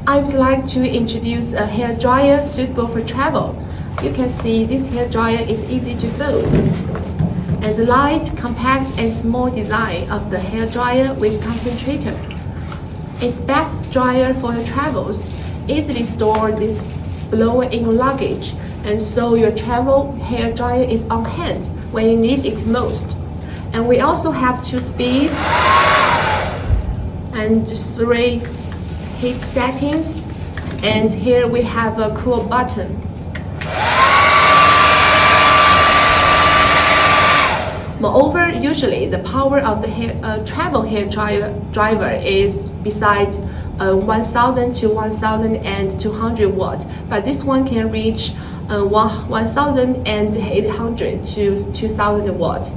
I would like to introduce a hair dryer suitable for travel. You can see this hair dryer is easy to fold. And the light, compact and small design of the hair dryer with concentrator. It's best dryer for your travels. Easily store this blower in your luggage, and so your travel hair dryer is on hand when you need it most. And we also have 2 speeds and 3 heat settings, and here we have a cool button. Moreover, usually the power of the travel hair driver is beside 1000 to 1200 watts, but this one can reach 1800 to 2000 watts.